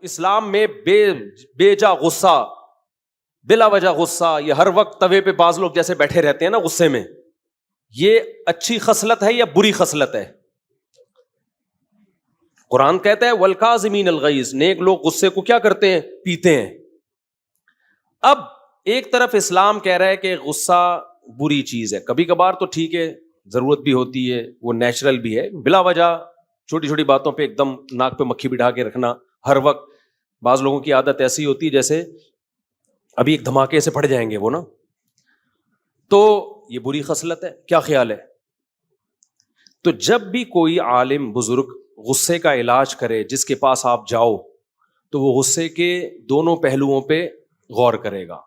اسلام میں بے جا غصہ، بلا وجہ غصہ، یہ ہر وقت توے پہ بعض لوگ جیسے بیٹھے رہتے ہیں نا غصے میں، یہ اچھی خصلت ہے یا بری خصلت ہے؟ قرآن کہتا ہے والکاظمین الغیظ، نیک لوگ غصے کو کیا کرتے ہیں؟ پیتے ہیں۔ اب ایک طرف اسلام کہہ رہا ہے کہ غصہ بری چیز ہے، کبھی کبھار تو ٹھیک ہے، ضرورت بھی ہوتی ہے، وہ نیچرل بھی ہے، بلا وجہ چھوٹی چھوٹی باتوں پہ ایک دم ناک پہ مکھی بٹھا کے رکھنا ہر وقت، بعض لوگوں کی عادت ایسی ہوتی ہے جیسے ابھی ایک دھماکے سے پھٹ جائیں گے وہ نا، تو یہ بری خصلت ہے۔ کیا خیال ہے؟ تو جب بھی کوئی عالم بزرگ غصے کا علاج کرے، جس کے پاس آپ جاؤ، تو وہ غصے کے دونوں پہلوؤں پہ غور کرے گا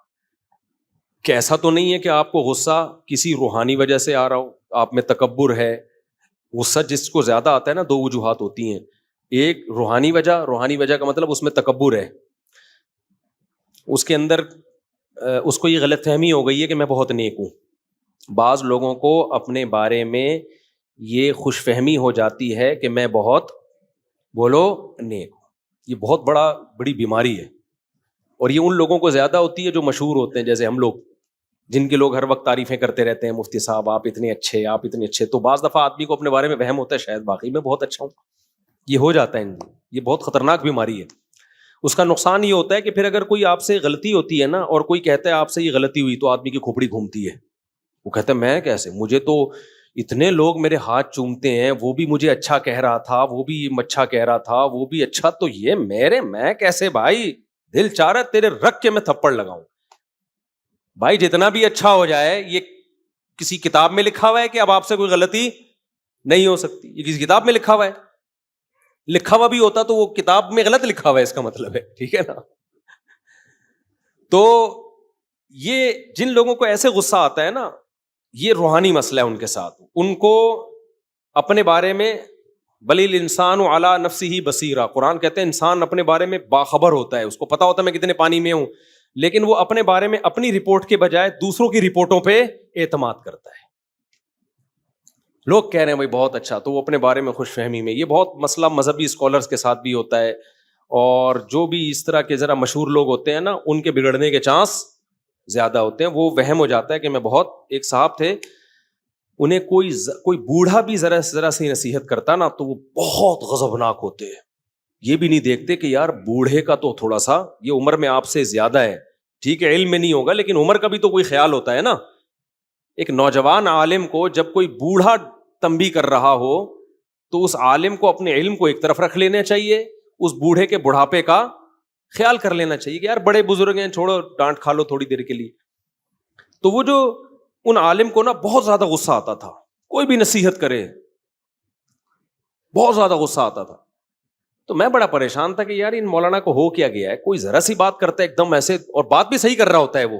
کہ ایسا تو نہیں ہے کہ آپ کو غصہ کسی روحانی وجہ سے آ رہا ہو، آپ میں تکبر ہے۔ غصہ جس کو زیادہ آتا ہے نا، دو وجوہات ہوتی ہیں، ایک روحانی وجہ کا مطلب اس میں تکبر ہے، اس کے اندر اس کو یہ غلط فہمی ہو گئی ہے کہ میں بہت نیک ہوں۔ بعض لوگوں کو اپنے بارے میں یہ خوش فہمی ہو جاتی ہے کہ میں بہت نیک ہوں، یہ بہت بڑی بیماری ہے، اور یہ ان لوگوں کو زیادہ ہوتی ہے جو مشہور ہوتے ہیں، جیسے ہم لوگ، جن کے لوگ ہر وقت تعریفیں کرتے رہتے ہیں، مفتی صاحب آپ اتنے اچھے، تو بعض دفعہ آدمی کو اپنے بارے میں وہم ہوتا ہے شاید واقعی میں بہت اچھا ہوں، یہ ہو جاتا ہے، یہ بہت خطرناک بیماری ہے۔ اس کا نقصان یہ ہوتا ہے کہ پھر اگر کوئی آپ سے غلطی ہوتی ہے نا، اور کوئی کہتا ہے آپ سے یہ غلطی ہوئی، تو آدمی کی کھوپڑی گھومتی ہے، وہ کہتا ہے میں کیسے، مجھے تو اتنے لوگ میرے ہاتھ چومتے ہیں، وہ بھی مجھے اچھا کہہ رہا تھا، وہ بھی اچھا کہہ رہا تھا، وہ بھی اچھا، تو یہ میں کیسے؟ بھائی دل چاہ رہا ہے تیرے رکھ کے میں تھپڑ لگاؤں۔ بھائی جتنا بھی اچھا ہو جائے، یہ کسی کتاب میں لکھا ہوا ہے کہ اب آپ سے کوئی غلطی نہیں ہو سکتی؟ یہ کسی کتاب میں لکھا ہوا ہے؟ لکھا ہوا بھی ہوتا تو وہ کتاب میں غلط لکھا ہوا ہے، اس کا مطلب ہے، ٹھیک ہے نا؟ تو یہ جن لوگوں کو ایسے غصہ آتا ہے نا، یہ روحانی مسئلہ ہے ان کے ساتھ، ان کو اپنے بارے میں بل الانسان علی نفسہ بصیرہ، قرآن کہتے ہیں انسان اپنے بارے میں باخبر ہوتا ہے، اس کو پتا ہوتا ہے میں کتنے پانی میں ہوں، لیکن وہ اپنے بارے میں اپنی رپورٹ کے بجائے دوسروں کی رپورٹوں پہ اعتماد کرتا ہے۔ لوگ کہہ رہے ہیں بھائی بہت اچھا، تو وہ اپنے بارے میں خوش فہمی میں، یہ بہت مسئلہ مذہبی اسکالرز کے ساتھ بھی ہوتا ہے، اور جو بھی اس طرح کے ذرا مشہور لوگ ہوتے ہیں نا، ان کے بگڑنے کے چانس زیادہ ہوتے ہیں، وہ وہم ہو جاتا ہے کہ میں بہت، ایک صاحب تھے، انہیں کوئی بوڑھا بھی ذرا سی نصیحت کرتا نا تو وہ بہت غضبناک ہوتے ہیں، یہ بھی نہیں دیکھتے کہ یار بوڑھے کا تو تھوڑا سا یہ عمر میں آپ سے زیادہ ہے، ٹھیک ہے علم میں نہیں ہوگا لیکن عمر کا بھی تو کوئی خیال ہوتا ہے نا۔ ایک نوجوان عالم کو جب کوئی بوڑھا تنبیہ کر رہا ہو تو اس عالم کو اپنے علم کو ایک طرف رکھ لینا چاہیے، اس بوڑھے کے بڑھاپے کا خیال کر لینا چاہیے کہ یار بڑے بزرگ ہیں، چھوڑو ڈانٹ کھا لو تھوڑی دیر کے لیے۔ تو وہ جو ان عالم کو نا بہت زیادہ غصہ آتا تھا، کوئی بھی نصیحت کرے بہت زیادہ غصہ آتا تھا، تو میں بڑا پریشان تھا کہ یار ان مولانا کو ہو کیا گیا ہے، کوئی ذرا سی بات کرتا ہے ایک دم ایسے، اور بات بھی صحیح کر رہا ہوتا ہے وہ۔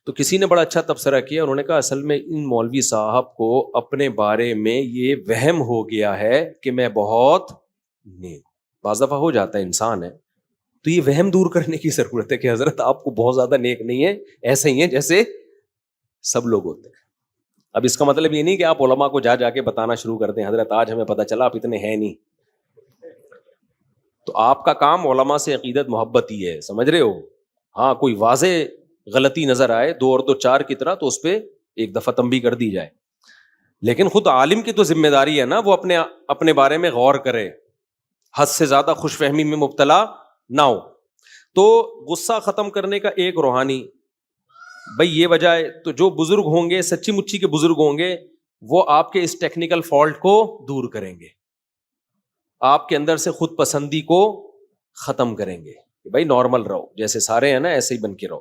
تو کسی نے بڑا اچھا تبصرہ کیا، انہوں نے کہا اصل میں ان مولوی صاحب کو اپنے بارے میں یہ وہم ہو گیا ہے کہ میں بہت نیک، بعض دفعہ ہو جاتا ہے انسان ہے، تو یہ وہم دور کرنے کی ضرورت ہے کہ حضرت آپ کو بہت زیادہ نیک نہیں ہے، ایسے ہی ہیں جیسے سب لوگ ہوتے ہیں۔ اب اس کا مطلب یہ نہیں کہ آپ علماء کو جا کے بتانا شروع کر دیں حضرت آج ہمیں پتہ چلا آپ اتنے ہیں نہیں، تو آپ کا کام علماء سے عقیدت محبت ہی ہے، سمجھ رہے ہو؟ ہاں کوئی واضح غلطی نظر آئے 2 اور 2 4 کی طرح تو اس پہ ایک دفعہ تنبیہ کر دی جائے، لیکن خود عالم کی تو ذمہ داری ہے نا وہ اپنے بارے میں غور کرے، حد سے زیادہ خوش فہمی میں مبتلا نہ ہو۔ تو غصہ ختم کرنے کا ایک روحانی بھائی یہ وجہ ہے، تو جو بزرگ ہوں گے، سچی مچی کے بزرگ ہوں گے، وہ آپ کے اس ٹیکنیکل فالٹ کو دور کریں گے، آپ کے اندر سے خود پسندی کو ختم کریں گے کہ بھائی نارمل رہو، جیسے سارے ہیں نا ایسے ہی بن کے رہو۔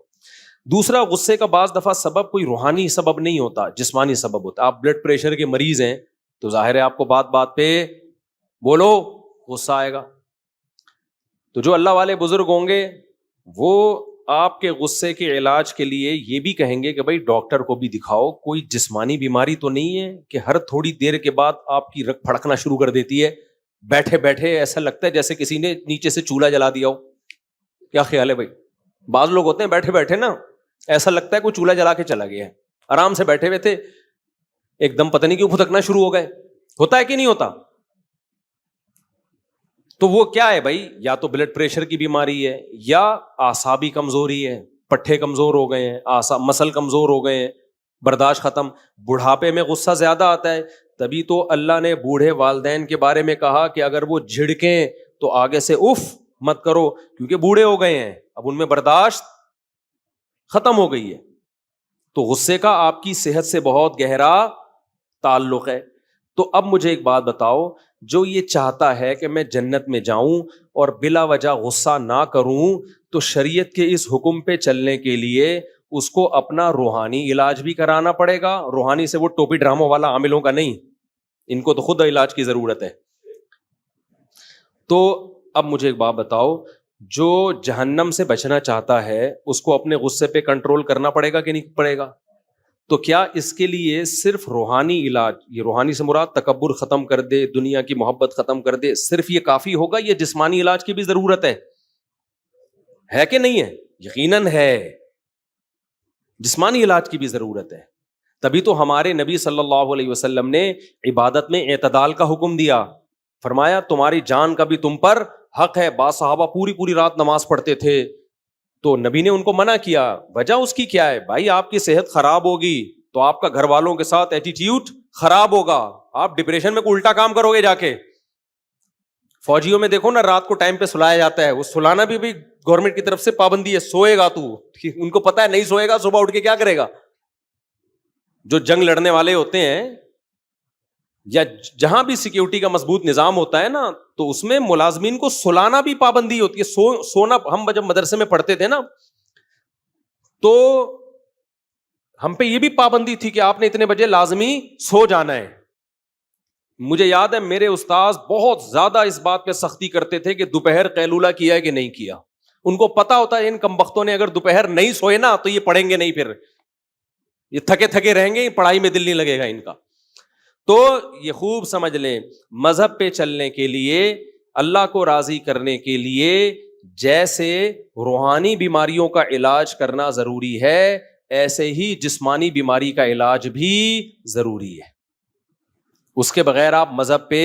دوسرا، غصے کا بعض دفعہ سبب کوئی روحانی سبب نہیں ہوتا، جسمانی سبب ہوتا۔ آپ بلڈ پریشر کے مریض ہیں تو ظاہر ہے آپ کو بات بات پہ بولو غصہ آئے گا، تو جو اللہ والے بزرگ ہوں گے وہ آپ کے غصے کے علاج کے لیے یہ بھی کہیں گے کہ بھائی ڈاکٹر کو بھی دکھاؤ، کوئی جسمانی بیماری تو نہیں ہے کہ ہر تھوڑی دیر کے بعد آپ کی رگ پھڑکنا شروع کر دیتی ہے، بیٹھے بیٹھے ایسا لگتا ہے جیسے کسی نے نیچے سے چولہا جلا دیا ہو۔ کیا خیال ہے بھائی؟ بعض لوگ ہوتے ہیں بیٹھے بیٹھے نا ایسا لگتا ہے کوئی چولہا جلا کے چلا گیا ہے، آرام سے بیٹھے ہوئے تھے ایک دم پتہ نہیں کیوں پھٹکنا شروع ہو گئے، ہوتا ہے کہ نہیں ہوتا؟ تو وہ کیا ہے بھائی؟ یا تو بلڈ پریشر کی بیماری ہے، یا اعصابی کمزوری ہے، پٹھے کمزور ہو گئے ہیں، مسل کمزور ہو گئے ہیں، برداشت ختم. بڑھاپے میں غصہ زیادہ آتا ہے. تبھی تو اللہ نے بوڑھے والدین کے بارے میں کہا کہ اگر وہ جھڑکیں تو آگے سے اف مت کرو، کیونکہ بوڑھے ہو گئے ہیں، اب ان میں برداشت ختم ہو گئی ہے. تو غصے کا آپ کی صحت سے بہت گہرا تعلق ہے. تو اب مجھے ایک بات بتاؤ، جو یہ چاہتا ہے کہ میں جنت میں جاؤں اور بلا وجہ غصہ نہ کروں، تو شریعت کے اس حکم پہ چلنے کے لیے اس کو اپنا روحانی علاج بھی کرانا پڑے گا. روحانی سے وہ ٹوپی ڈراموں والا عاملوں کا نہیں، ان کو تو خود علاج کی ضرورت ہے. تو اب مجھے ایک بات بتاؤ، جو جہنم سے بچنا چاہتا ہے اس کو اپنے غصے پہ کنٹرول کرنا پڑے گا کہ نہیں پڑے گا؟ تو کیا اس کے لیے صرف روحانی علاج، یہ روحانی سے مراد تکبر ختم کر دے، دنیا کی محبت ختم کر دے، صرف یہ کافی ہوگا؟ یہ جسمانی علاج کی بھی ضرورت ہے کہ نہیں ہے؟ یقیناً ہے، جسمانی علاج کی بھی ضرورت ہے. تبھی تو ہمارے نبی صلی اللہ علیہ وسلم نے عبادت میں اعتدال کا حکم دیا. فرمایا تمہاری جان کا بھی تم پر حق ہے. بعض صحابہ پوری رات نماز پڑھتے تھے تو نبی نے ان کو منع کیا. وجہ اس کی کیا ہے؟ بھائی آپ کی صحت خراب ہوگی تو آپ کا گھر والوں کے ساتھ ایٹیٹیوڈ خراب ہوگا، آپ ڈپریشن میں کوئی الٹا کام کرو گے جا کے. فوجیوں میں دیکھو نا، رات کو ٹائم پہ سلایا جاتا ہے، وہ سلانا بھی گورنمنٹ کی طرف سے پابندی ہے. سوئے گا تو ان کو پتا ہے نہیں سوئے گا صبح اٹھ کے کیا کرے گا. جو جنگ لڑنے والے ہوتے ہیں یا جہاں بھی سیکیورٹی کا مضبوط نظام ہوتا ہے نا، تو اس میں ملازمین کو سلانا بھی پابندی ہوتی ہے. سونا ہم جب مدرسے میں پڑھتے تھے نا تو ہم پہ یہ بھی پابندی تھی کہ آپ نے اتنے بجے لازمی سو جانا ہے. مجھے یاد ہے میرے استاذ بہت زیادہ اس بات پہ سختی کرتے تھے کہ دوپہر قیلولہ کیا ہے کہ نہیں کیا. ان کو پتا ہوتا ہے ان کمبختوں نے اگر دوپہر نہیں سوئے نا تو یہ پڑھیں گے نہیں، پھر یہ تھکے تھکے رہیں گے، پڑھائی میں دل نہیں لگے گا ان کا. تو یہ خوب سمجھ لیں، مذہب پہ چلنے کے لیے، اللہ کو راضی کرنے کے لیے جیسے روحانی بیماریوں کا علاج کرنا ضروری ہے، ایسے ہی جسمانی بیماری کا علاج بھی ضروری ہے. اس کے بغیر آپ مذہب پہ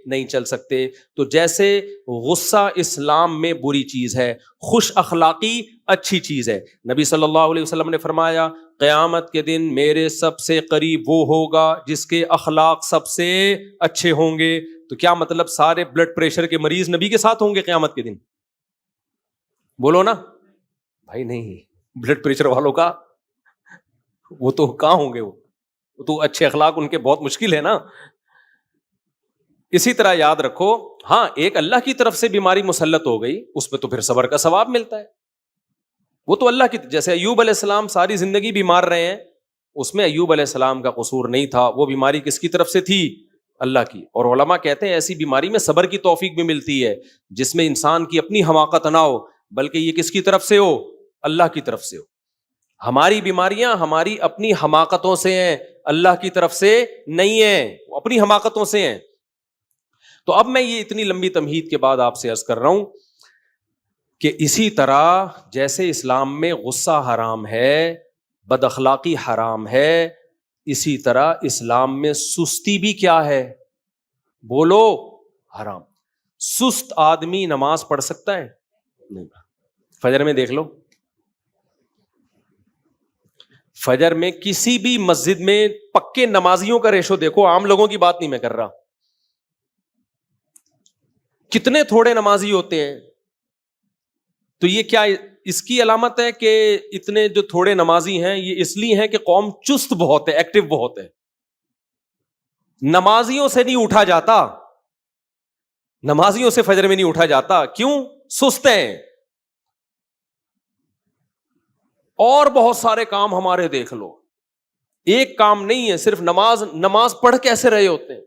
نہیں چل سکتے. تو جیسے غصہ اسلام میں بری چیز ہے، خوش اخلاقی اچھی چیز ہے. نبی صلی اللہ علیہ وسلم نے فرمایا قیامت کے دن میرے سب سے قریب وہ ہوگا جس کے اخلاق سب سے اچھے ہوں گے. تو کیا مطلب سارے بلڈ پریشر کے مریض نبی کے ساتھ ہوں گے قیامت کے دن؟ بولو نا بھائی. نہیں، بلڈ پریشر والوں کا وہ تو کہاں ہوں گے، وہ تو اچھے اخلاق ان کے بہت مشکل ہے نا. اسی طرح یاد رکھو، ہاں ایک اللہ کی طرف سے بیماری مسلط ہو گئی، اس پہ تو پھر صبر کا ثواب ملتا ہے. وہ تو اللہ کی، جیسے ایوب علیہ السلام ساری زندگی بیمار رہے ہیں، اس میں ایوب علیہ السلام کا قصور نہیں تھا. وہ بیماری کس کی طرف سے تھی؟ اللہ کی. اور علماء کہتے ہیں ایسی بیماری میں صبر کی توفیق بھی ملتی ہے، جس میں انسان کی اپنی حماقت نہ ہو، بلکہ یہ کس کی طرف سے ہو؟ اللہ کی طرف سے ہو. ہماری بیماریاں ہماری اپنی حماقتوں سے ہیں، اللہ کی طرف سے نہیں ہیں، اپنی حماقتوں سے ہیں. تو اب میں یہ اتنی لمبی تمہید کے بعد آپ سے عرض کر رہا ہوں کہ اسی طرح جیسے اسلام میں غصہ حرام ہے، بد اخلاقی حرام ہے، اسی طرح اسلام میں سستی بھی کیا ہے؟ بولو، حرام. سست آدمی نماز پڑھ سکتا ہے؟ نہیں. فجر میں دیکھ لو، فجر میں کسی بھی مسجد میں پکے نمازیوں کا ریشو دیکھو، عام لوگوں کی بات نہیں میں کر رہا، کتنے تھوڑے نمازی ہوتے ہیں. تو یہ کیا اس کی علامت ہے کہ اتنے جو تھوڑے نمازی ہیں یہ اس لیے ہیں کہ قوم چست بہت ہے، ایکٹیو بہت ہے. نمازیوں سے نہیں اٹھا جاتا، نمازیوں سے فجر میں نہیں اٹھا جاتا. کیوں؟ سست ہیں. اور بہت سارے کام ہمارے دیکھ لو، ایک کام نہیں ہے، صرف نماز پڑھ کیسے رہے ہوتے ہیں،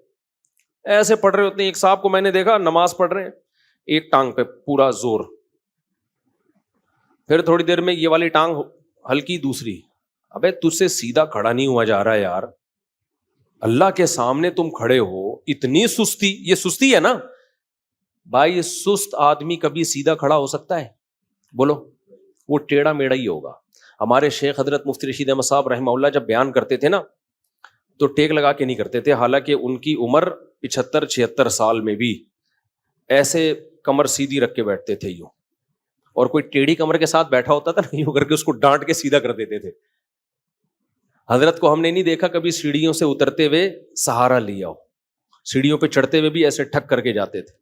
ایسے پڑھ رہے ہوتے ہیں. ایک صاحب کو میں نے دیکھا نماز پڑھ رہے ہیں، ایک ٹانگ پہ پورا زور، پھر تھوڑی دیر میں یہ والی ٹانگ ہلکی، دوسری. ابے تجھ سے سیدھا کھڑا نہیں ہوا جا رہا یار، اللہ کے سامنے تم کھڑے ہو، اتنی سستی. یہ سستی ہے نا بھائی. سست آدمی کبھی سیدھا کھڑا ہو سکتا ہے؟ بولو، وہ ٹیڑھا میڑھا ہی ہوگا. ہمارے شیخ حضرت مفتی رشید احمد صاحب رحمہ اللہ جب بیان کرتے تھے نا تو ٹیک لگا کے نہیں کرتے تھے، حالانکہ ان کی عمر 75-76 سال میں بھی ایسے کمر سیدھی رکھ کے بیٹھتے تھے یوں, اور کوئی ٹیڑھی کمر کے ساتھ بیٹھا ہوتا تھا نا, یوں کر کے اس کو ڈانٹ کے سیدھا کر دیتے تھے. حضرت کو ہم نے نہیں دیکھا کبھی سیڑھیوں سے اترتے ہوئے سہارا لیا ہو, سیڑھیوں پہ چڑھتے ہوئے بھی ایسے ٹھک کر کے جاتے تھے.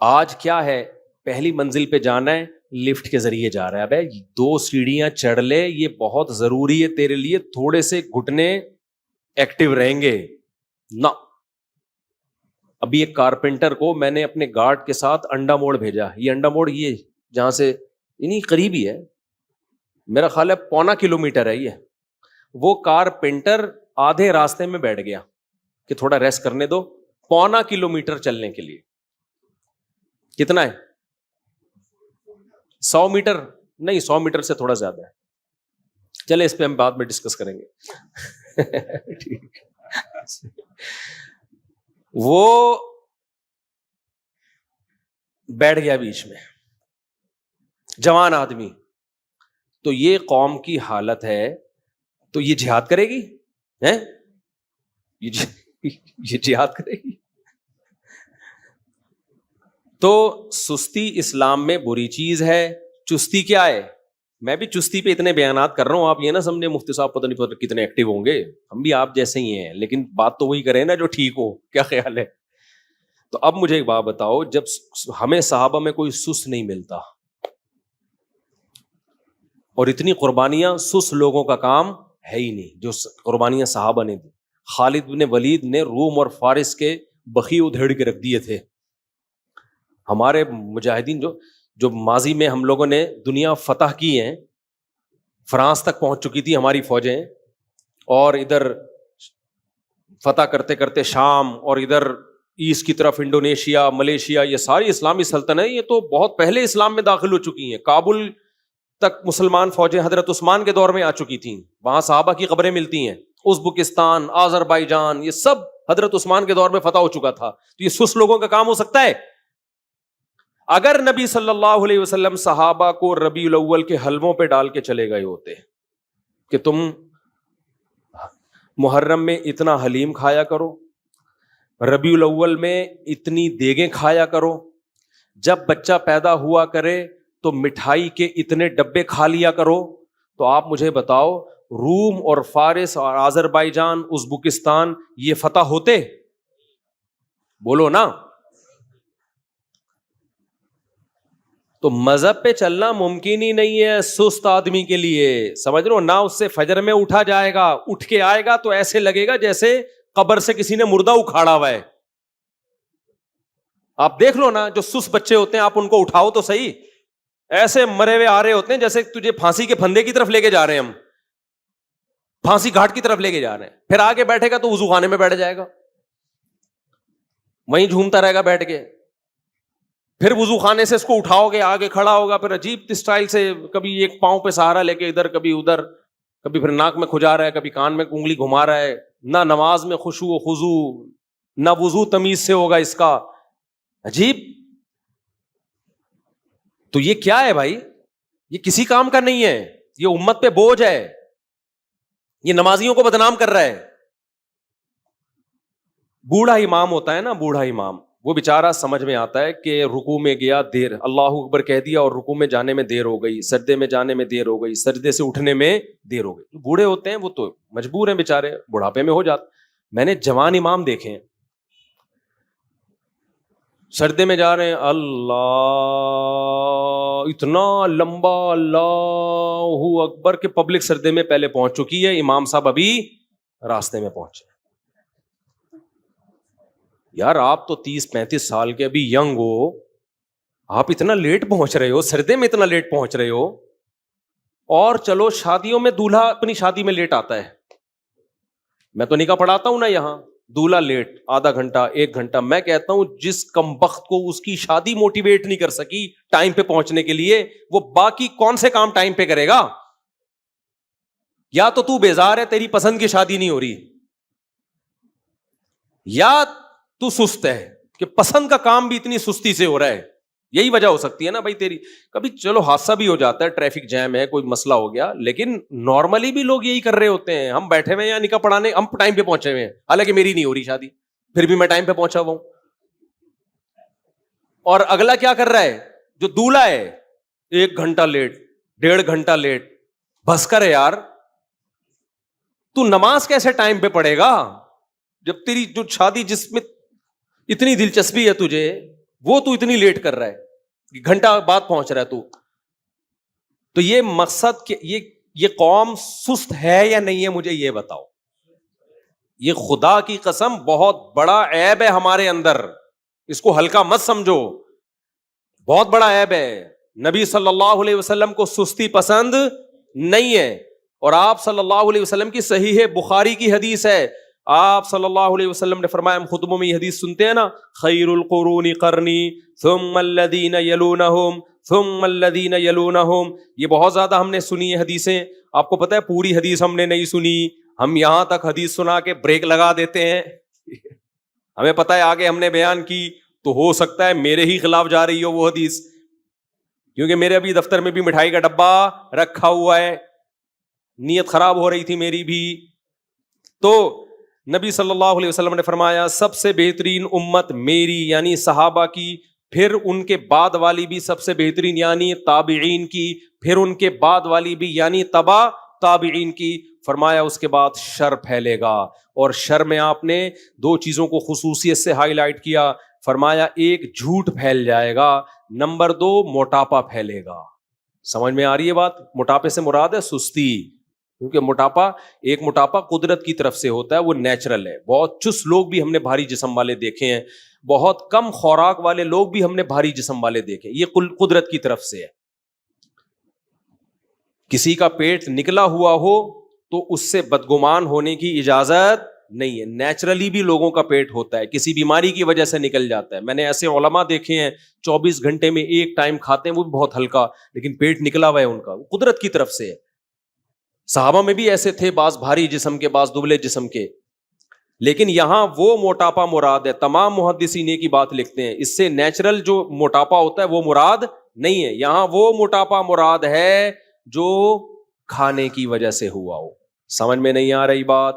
آج کیا ہے, پہلی منزل پہ جانا ہے لفٹ کے ذریعے جا رہا ہے. ابے 2 سیڑھیاں چڑھ لے, یہ بہت ضروری ہے تیرے لیے, تھوڑے سے گھٹنے ایکٹیو رہیں گے نا. ابھی ایک کارپینٹر کو میں نے اپنے گارڈ کے ساتھ انڈا موڑ بھیجا. یہ انڈا موڑ یہ جہاں سے یعنی قریب ہی ہے, میرا خیال ہے 0.25 کلومیٹر ہے یہ. وہ کارپینٹر آدھے راستے میں بیٹھ گیا کہ تھوڑا ریسٹ کرنے دو, 0.25 کلومیٹر چلنے کے لیے. کتنا ہے؟ 100 میٹر نہیں, 100 میٹر سے تھوڑا زیادہ ہے. چلے اس پہ ہم بعد میں ڈسکس کریں گے. ٹھیک. وہ بیٹھ گیا بیچ میں, جوان آدمی. تو یہ قوم کی حالت ہے, تو یہ جہاد کرے گی؟ یہ جہاد کرے گی؟ تو سستی اسلام میں بری چیز ہے. چستی کیا ہے؟ میں بھی چستی پہ اتنے بیانات کر رہا ہوں, آپ یہ نہ سمجھے مفتی صاحب پتہ نہیں کتنے ایکٹیو ہوں گے, ہم بھی آپ جیسے ہی ہیں, لیکن بات تو وہی کریں نا جو ٹھیک ہو. کیا خیال ہے؟ تو اب مجھے ایک بات بتاؤ, جب ہمیں صحابہ میں کوئی سس نہیں ملتا, اور اتنی قربانیاں سس لوگوں کا کام ہے ہی نہیں جو قربانیاں صحابہ نے دی. خالد بن ولید نے روم اور فارس کے بخی ادھیڑ کے رکھ دیے تھے. ہمارے مجاہدین جو ماضی میں ہم لوگوں نے دنیا فتح کی ہیں, فرانس تک پہنچ چکی تھی ہماری فوجیں, اور ادھر فتح کرتے کرتے شام, اور ادھر ایسٹ کی طرف انڈونیشیا, ملیشیا, یہ ساری اسلامی سلطنتیں یہ تو بہت پہلے اسلام میں داخل ہو چکی ہیں. کابل تک مسلمان فوجیں حضرت عثمان کے دور میں آ چکی تھیں, وہاں صحابہ کی قبریں ملتی ہیں. ازبکستان, آذربائیجان, یہ سب حضرت عثمان کے دور میں فتح ہو چکا تھا. تو یہ سس لوگوں کا کام ہو سکتا ہے؟ اگر نبی صلی اللہ علیہ وسلم صحابہ کو ربیع الاول کے حلووں پہ ڈال کے چلے گئے ہوتے کہ تم محرم میں اتنا حلیم کھایا کرو, ربیع الاول میں اتنی دیگیں کھایا کرو, جب بچہ پیدا ہوا کرے تو مٹھائی کے اتنے ڈبے کھا لیا کرو, تو آپ مجھے بتاؤ روم اور فارس اور آذربائیجان, ازبکستان یہ فتح ہوتے؟ بولو نا. تو مذہب پہ چلنا ممکن ہی نہیں ہے سست آدمی کے لیے, سمجھ رہے ہو نا. اس سے فجر میں اٹھا جائے گا, اٹھ کے آئے گا تو ایسے لگے گا جیسے قبر سے کسی نے مردہ اکھاڑا ہوا ہے. آپ دیکھ لو نا, جو سست بچے ہوتے ہیں آپ ان کو اٹھاؤ تو صحیح, ایسے مرے ہوئے آ رہے ہوتے ہیں جیسے تجھے پھانسی کے پھندے کی طرف لے کے جا رہے ہیں, ہم پھانسی گھاٹ کی طرف لے کے جا رہے ہیں. پھر آگے بیٹھے گا تو وضو خانے میں بیٹھ جائے گا, وہیں جھومتا رہے گا بیٹھ کے. پھر وضو خانے سے اس کو اٹھاؤ گے, آگے کھڑا ہوگا, پھر عجیب اسٹائل سے کبھی ایک پاؤں پہ سہارا لے کے ادھر کبھی ادھر, کبھی پھر ناک میں کھجا رہا ہے, کبھی کان میں انگلی گھما رہا ہے. نہ نماز میں خشوع و خضوع, نہ وضو تمیز سے ہوگا اس کا, عجیب. تو یہ کیا ہے بھائی؟ یہ کسی کام کا نہیں ہے, یہ امت پہ بوجھ ہے, یہ نمازیوں کو بدنام کر رہا ہے. بوڑھا امام ہوتا ہے نا, بوڑھا امام, وہ بیچارہ سمجھ میں آتا ہے کہ رکوع میں گیا دیر, اللہ اکبر کہہ دیا اور رکوع میں جانے میں دیر ہو گئی, سجدے میں جانے میں دیر ہو گئی, سجدے سے اٹھنے میں دیر ہو گئی. بوڑھے ہوتے ہیں وہ تو مجبور ہیں بیچارے, بڑھاپے میں ہو جاتے. میں نے جوان امام دیکھے ہیں, سجدے میں جا رہے ہیں, اللہ اتنا لمبا اللہ اکبر کہ پبلک سجدے میں پہلے پہنچ چکی ہے, امام صاحب ابھی راستے میں پہنچے. یار آپ تو 30-35 سال کے ابھی ینگ ہو, آپ اتنا لیٹ پہنچ رہے ہو, سردے میں اتنا لیٹ پہنچ رہے ہو. اور چلو شادیوں میں دولہا اپنی شادی میں لیٹ آتا ہے, میں تو نکاح پڑھاتا ہوں نا یہاں, دولہا لیٹ آدھا گھنٹہ 1 گھنٹہ. میں کہتا ہوں جس کمبخت کو اس کی شادی موٹیویٹ نہیں کر سکی ٹائم پہ پہنچنے کے لیے, وہ باقی کون سے کام ٹائم پہ کرے گا؟ یا تو بیزار ہے, تیری پسند کی شادی نہیں ہو رہی, یا تو سست ہے کہ پسند کا کام بھی اتنی سستی سے ہو رہا ہے. یہی وجہ ہو سکتی ہے نا بھائی تیری. کبھی چلو حادثہ بھی ہو جاتا ہے, ٹریفک جیم ہے, کوئی مسئلہ ہو گیا, لیکن نارملی بھی لوگ یہی کر رہے ہوتے ہیں. ہم بیٹھے ہوئے ہیں یا نکاح پڑھانے, ہم ٹائم پہ پہنچے ہوئے ہیں, حالانکہ میری نہیں ہو رہی شادی, پھر بھی میں ٹائم پہ پہنچا ہوا ہوں. اور اگلا کیا کر رہا ہے جو دولہا ہے 1 گھنٹہ لیٹ 1.5 گھنٹہ لیٹ. بس کر یار, تو نماز کیسے ٹائم پہ پڑھے گا جب تیری جو شادی جس میں اتنی دلچسپی ہے تجھے وہ تو اتنی لیٹ کر رہا ہے, گھنٹہ بعد پہنچ رہا ہے تو یہ مقصد کہ یہ قوم سست ہے یا نہیں ہے, مجھے یہ بتاؤ. یہ خدا کی قسم بہت بڑا عیب ہے ہمارے اندر, اس کو ہلکا مت سمجھو, بہت بڑا عیب ہے. نبی صلی اللہ علیہ وسلم کو سستی پسند نہیں ہے, اور آپ صلی اللہ علیہ وسلم کی صحیح بخاری کی حدیث ہے, آپ صلی اللہ علیہ وسلم نے فرمایا, ہم خطبوں میں یہ حدیث سنتے ہیں نا, خیر القرون قرنی ثم الذین یلونہم ثم الذین یلونہم, یہ بہت زیادہ ہم نے سنی ہے حدیثیں. آپ کو پتہ ہے پوری حدیث ہم نے نہیں سنی, ہم یہاں تک حدیث سنا کے بریک لگا دیتے ہیں. ہمیں پتہ ہے آگے ہم نے بیان کی تو ہو سکتا ہے میرے ہی خلاف جا رہی ہو وہ حدیث, کیونکہ میرے ابھی دفتر میں بھی مٹھائی کا ڈبہ رکھا ہوا ہے, نیت خراب ہو رہی تھی میری بھی. تو نبی صلی اللہ علیہ وسلم نے فرمایا سب سے بہترین امت میری یعنی صحابہ کی, پھر ان کے بعد والی بھی سب سے بہترین یعنی تابعین کی, پھر ان کے بعد والی بھی یعنی تبع تابعین کی. فرمایا اس کے بعد شر پھیلے گا, اور شر میں آپ نے 2 چیزوں کو خصوصیت سے ہائی لائٹ کیا. فرمایا ایک جھوٹ پھیل جائے گا, نمبر 2 موٹاپا پھیلے گا. سمجھ میں آ رہی ہے بات؟ موٹاپے سے مراد ہے سستی, کیونکہ موٹاپا قدرت کی طرف سے ہوتا ہے, وہ نیچرل ہے. بہت چست لوگ بھی ہم نے بھاری جسم والے دیکھے ہیں, بہت کم خوراک والے لوگ بھی ہم نے بھاری جسم والے دیکھے, یہ قدرت کی طرف سے ہے. کسی کا پیٹ نکلا ہوا ہو تو اس سے بدگمان ہونے کی اجازت نہیں ہے. نیچرلی بھی لوگوں کا پیٹ ہوتا ہے, کسی بیماری کی وجہ سے نکل جاتا ہے. میں نے ایسے علماء دیکھے ہیں 24 گھنٹے میں ایک ٹائم کھاتے ہیں, وہ بھی بہت ہلکا, لیکن پیٹ نکلا ہوا ہے ان کا, وہ قدرت کی طرف سے ہے. صحابہ میں بھی ایسے تھے, بعض بھاری جسم کے, بعض دبلے جسم کے. لیکن یہاں وہ موٹاپا مراد ہے. تمام محدثین کی بات لکھتے ہیں, اس سے نیچرل جو موٹاپا ہوتا ہے وہ مراد نہیں ہے. یہاں وہ موٹاپا مراد ہے جو کھانے کی وجہ سے ہوا ہو. سمجھ میں نہیں آ رہی بات؟